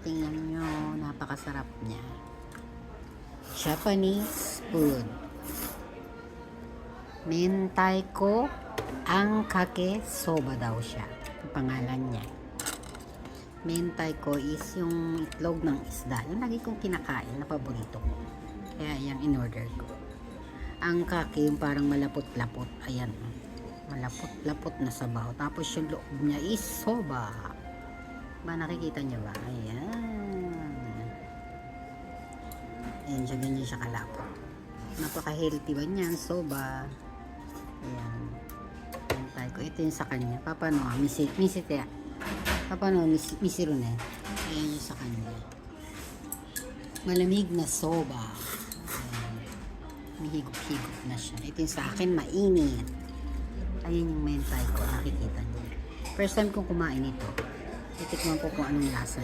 tingnan nyo, napakasarap niya. Japanese food. Mentaiko ang kake soba daw siya. Ang pangalan niya. Mentaiko is yung itlog ng isda. Yung lagi kong kinakain na paborito ko. Kaya yung in-order ko. Ang kake yung parang malapot-lapot. Ayan. Malapot-lapot na sabaw. Tapos yung loob niya is soba. Ba, nakikita niyo ba? Ayan. Ayan siya, ganyan siya kalapot. Napaka-healthy ba niyan? Soba. Ayan. Mentaiko. Ito yung sa kanya. Papa no, misite. Papa no, misirune. Ayan yung sa kanya. Malamig na soba. Ayan. Mihigop-higop na siya. Ito yung sa akin, mainit. Ayan yung mentaiko. Nakikita niyo. First time kong kumain ito. Titikman ko kung anong lasa niya.